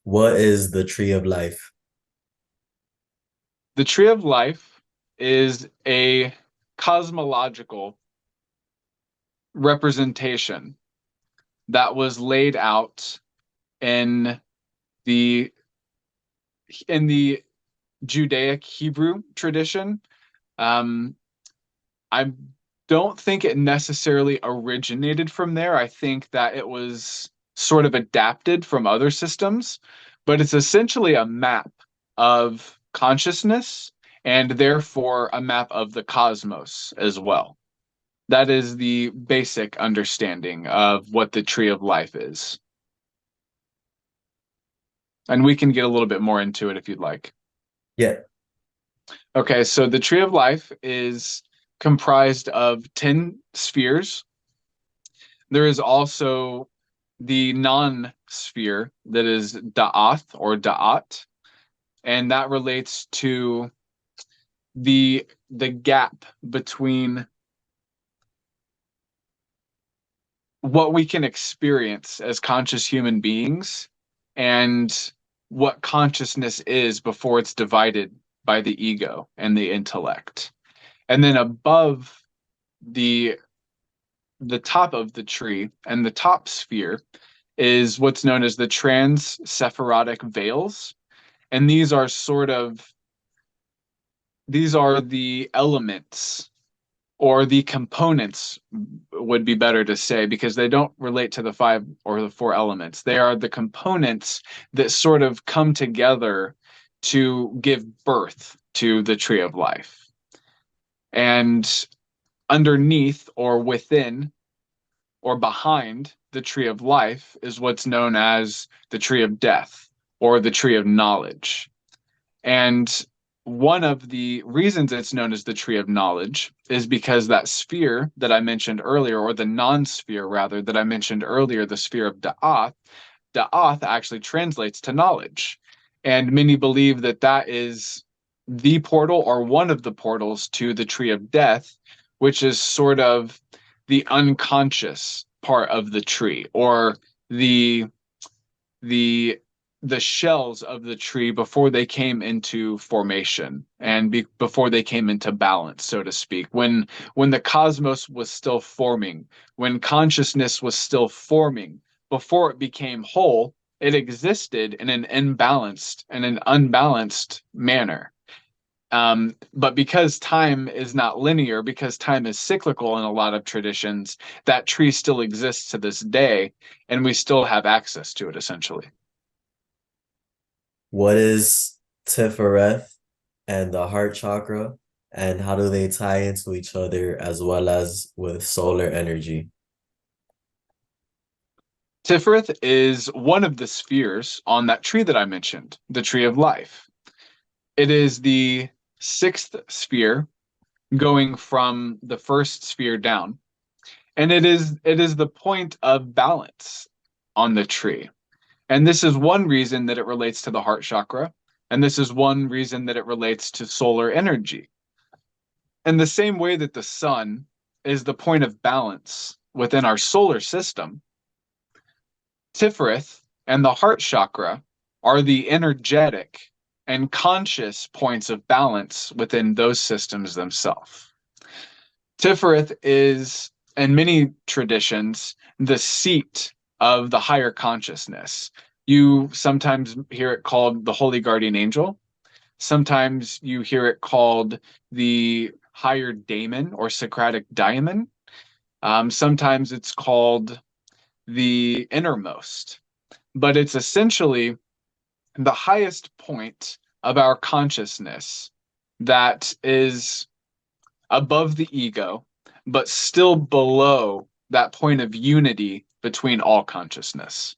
What is the tree of life? The tree of life is a cosmological representation that was laid out in the in the Judaic Hebrew tradition. Um, I don't think it necessarily originated from there. I think that it was sort of adapted from other systems, but it's essentially a map of consciousness and therefore a map of the cosmos as well. That is the basic understanding of what the tree of life is. And we can get a little bit more into it if you'd like. Yeah. Okay, so the tree of life is comprised of 10 spheres. There is also the non-sphere that is Da'ath or Da'at, and that relates to the gap between what we can experience as conscious human beings and what consciousness is before it's divided by the ego and the intellect. And then above the the top of the tree and the top sphere is what's known as the trans-Sephirotic veils. And these are the elements or the components would be better to say because they don't relate to the five or the four elements. They are the components that sort of come together to give birth to the tree of life. And underneath or within or behind the tree of life is what's known as the tree of death or the tree of knowledge. And one of the reasons it's known as the tree of knowledge is because that sphere that I mentioned earlier, or the non-sphere rather, that I mentioned earlier, the sphere of Da'ath, Da'ath actually translates to knowledge. And many believe that that is the portal or one of the portals to the tree of death, which is sort of the unconscious part of the tree or the the the shells of the tree before they came into formation and before they came into balance, so to speak. When the cosmos was still forming, when consciousness was still forming, before it became whole, it existed in an imbalanced and an unbalanced manner. But because time is not linear, because time is cyclical in a lot of traditions, that tree still exists to this day, and we still have access to it essentially. What is Tiphareth and the heart chakra, and how do they tie into each other as well as with solar energy? Tiphareth is one of the spheres on that tree that I mentioned, the tree of life. It is the sixth sphere going from the first sphere down. And it is the point of balance on the tree. And this is one reason that it relates to the heart chakra. And this is one reason that it relates to solar energy. In the same way that the sun is the point of balance within our solar system, Tiphareth and the heart chakra are the energetic and conscious points of balance within those systems themselves. Tiphareth is, in many traditions, the seat of the higher consciousness. You sometimes hear it called the holy guardian angel. Sometimes you hear it called the higher daemon or Socratic diamond. Sometimes it's called the innermost, but it's essentially the highest point of our consciousness that is above the ego, but still below that point of unity between all consciousness.